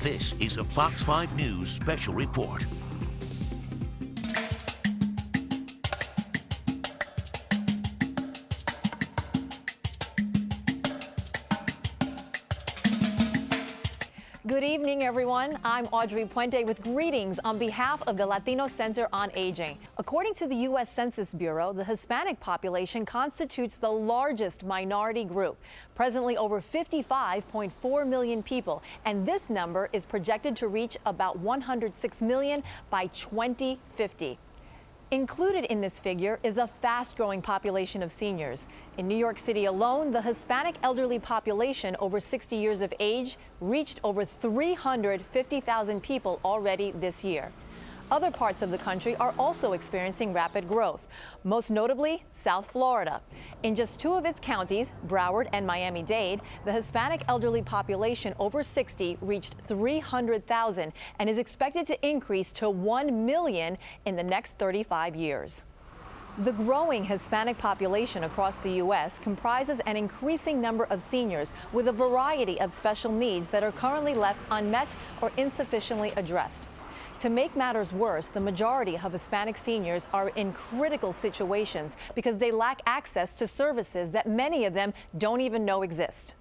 This is a Fox 5 News special report. Good evening, everyone. I'm Audrey Puente with greetings on behalf of the Latino Center on Aging. According to the U.S. Census Bureau, the Hispanic population constitutes the largest minority group, presently over 55.4 million people, and this number is projected to reach about 106 million by 2050. Included in this figure is a fast-growing population of seniors. In New York City alone, the Hispanic elderly population over 60 years of age reached over 350,000 people already this year. Other parts of the country are also experiencing rapid growth, most notably South Florida. In just two of its counties, Broward and Miami-Dade, the Hispanic elderly population over 60 reached 300,000 and is expected to increase to 1 million in the next 35 years. The growing Hispanic population across the U.S. comprises an increasing number of seniors with a variety of special needs that are currently left unmet or insufficiently addressed. To make matters worse, the majority of Hispanic seniors are in critical situations because they lack access to services that many of them don't even know exist.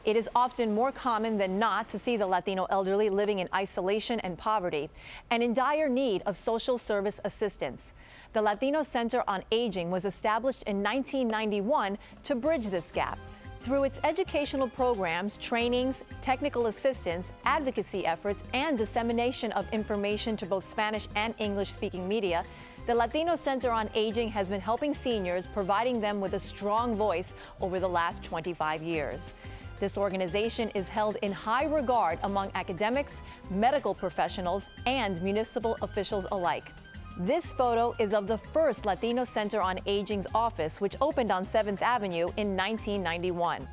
It is often more common than not to see the Latino elderly living in isolation and poverty and in dire need of social service assistance. The Latino Center on Aging was established in 1991 to bridge this gap. Through its educational programs, trainings, technical assistance, advocacy efforts, and dissemination of information to both Spanish and English-speaking media, the Latino Center on Aging has been helping seniors, providing them with a strong voice over the last 25 years. This organization is held in high regard among academics, medical professionals, and municipal officials alike. This photo is of the first Latino Center on Aging's office, which opened on 7th Avenue in 1991.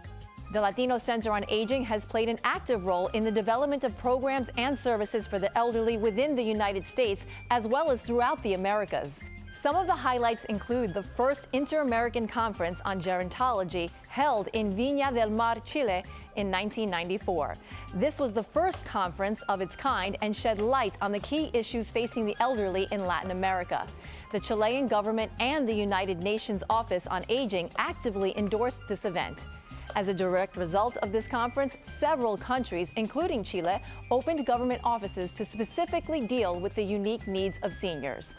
The Latino Center on Aging has played an active role in the development of programs and services for the elderly within the United States, as well as throughout the Americas. Some of the highlights include the first Inter-American Conference on Gerontology held in Viña del Mar, Chile in 1994. This was the first conference of its kind and shed light on the key issues facing the elderly in Latin America. The Chilean government and the United Nations Office on Aging actively endorsed this event. As a direct result of this conference, several countries, including Chile, opened government offices to specifically deal with the unique needs of seniors.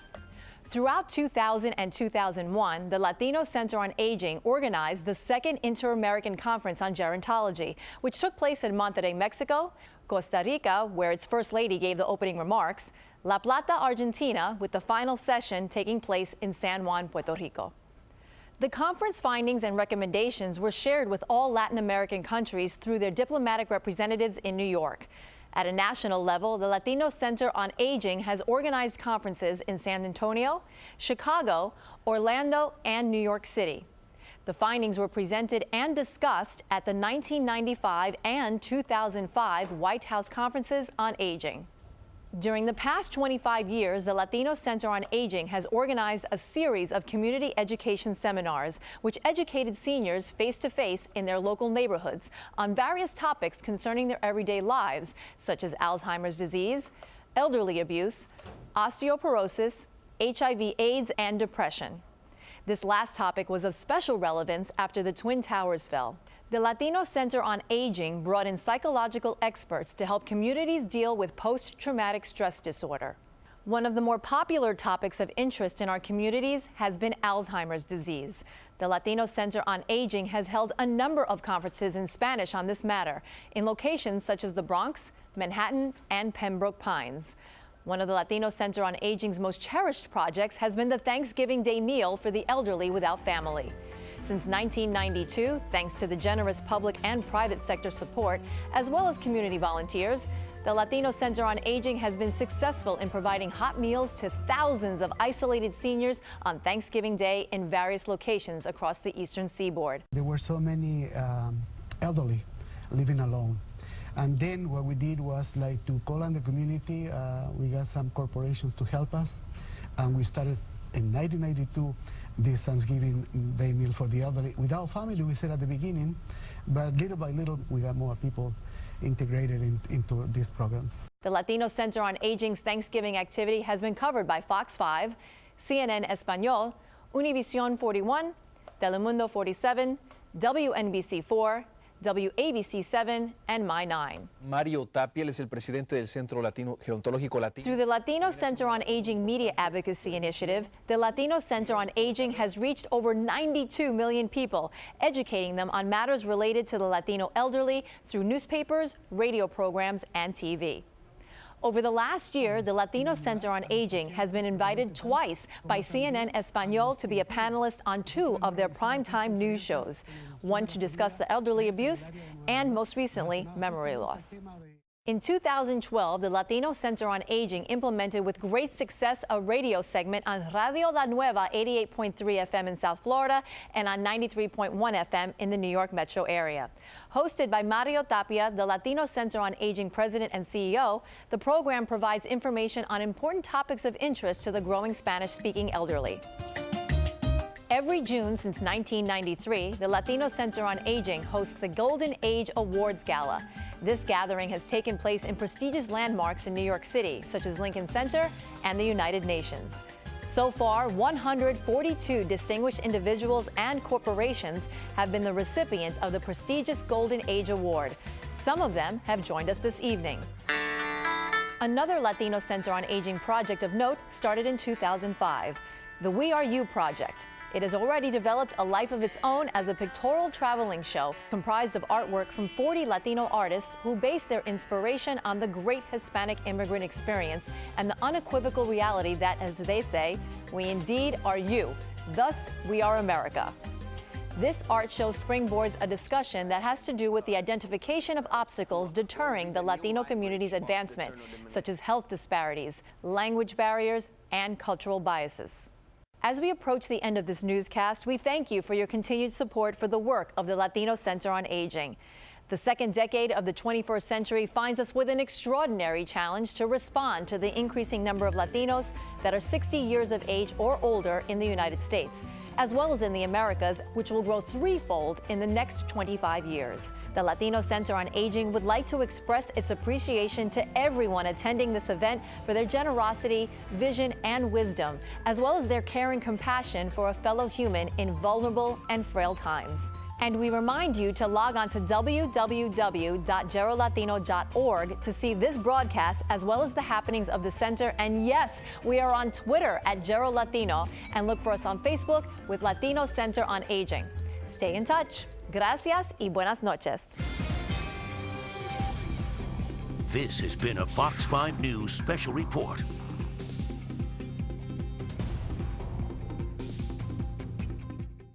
Throughout 2000 and 2001, the Latino Center on Aging organized the second Inter-American Conference on Gerontology, which took place in Monterrey, Mexico, Costa Rica, where its First Lady gave the opening remarks, La Plata, Argentina, with the final session taking place in San Juan, Puerto Rico. The conference findings and recommendations were shared with all Latin American countries through their diplomatic representatives in New York. At a national level, the Latino Center on Aging has organized conferences in San Antonio, Chicago, Orlando, and New York City. The findings were presented and discussed at the 1995 and 2005 White House Conferences on Aging. During the past 25 years, the Latino Center on Aging has organized a series of community education seminars, which educated seniors face-to-face in their local neighborhoods on various topics concerning their everyday lives, such as Alzheimer's disease, elderly abuse, osteoporosis, HIV/AIDS, and depression. This last topic was of special relevance after the Twin Towers fell. The Latino Center on Aging brought in psychological experts to help communities deal with post-traumatic stress disorder. One of the more popular topics of interest in our communities has been Alzheimer's disease. The Latino Center on Aging has held a number of conferences in Spanish on this matter in locations such as the Bronx, Manhattan, and Pembroke Pines. One of the Latino Center on Aging's most cherished projects has been the Thanksgiving Day meal for the elderly without family. Since 1992, thanks to the generous public and private sector support, as well as community volunteers, the Latino Center on Aging has been successful in providing hot meals to thousands of isolated seniors on Thanksgiving Day in various locations across the eastern seaboard. There were so many elderly living alone. And then what we did was like to call on the community. We got some corporations to help us. And we started in 1992 this Thanksgiving Day meal for the elderly. Without family, we said at the beginning, but little by little, we got more people integrated into these programs. The Latino Center on Aging's Thanksgiving activity has been covered by Fox 5, CNN Español, Univision 41, Telemundo 47, WNBC 4, WABC 7, and My 9. Mario Tapia, él es el presidente del Centro Gerontológico Latino. Through the Latino Center on Aging Media Advocacy Initiative, the Latino Center on Aging has reached over 92 million people, educating them on matters related to the Latino elderly through newspapers, radio programs, and TV. Over the last year, the Latino Center on Aging has been invited twice by CNN Español to be a panelist on 2 of their primetime news shows, one to discuss the elderly abuse and, most recently, memory loss. In 2012, the Latino Center on Aging implemented with great success a radio segment on Radio La Nueva 88.3 FM in South Florida and on 93.1 FM in the New York metro area. Hosted by Mario Tapia, the Latino Center on Aging president and CEO, the program provides information on important topics of interest to the growing Spanish-speaking elderly. Every June since 1993, the Latino Center on Aging hosts the Golden Age Awards Gala. This gathering has taken place in prestigious landmarks in New York City, such as Lincoln Center and the United Nations. So far, 142 distinguished individuals and corporations have been the recipients of the prestigious Golden Age Award. Some of them have joined us this evening. Another Latino Center on Aging project of note started in 2005, the We Are You Project. It has already developed a life of its own as a pictorial traveling show comprised of artwork from 40 Latino artists who base their inspiration on the great Hispanic immigrant experience and the unequivocal reality that, as they say, we indeed are you. Thus, we are America. This art show springboards a discussion that has to do with the identification of obstacles deterring the Latino community's advancement, such as health disparities, language barriers, and cultural biases. As we approach the end of this newscast, we thank you for your continued support for the work of the Latino Center on Aging. The second decade of the 21st century finds us with an extraordinary challenge to respond to the increasing number of Latinos that are 60 years of age or older in the United States, as well as in the Americas, which will grow threefold in the next 25 years. The Latino Center on Aging would like to express its appreciation to everyone attending this event for their generosity, vision, and wisdom, as well as their care and compassion for a fellow human in vulnerable and frail times. And we remind you to log on to www.gerolatino.org to see this broadcast as well as the happenings of the center. And yes, we are on Twitter at GeroLatino, and look for us on Facebook with Latino Center on Aging. Stay in touch. Gracias y buenas noches. This has been a Fox 5 News special report.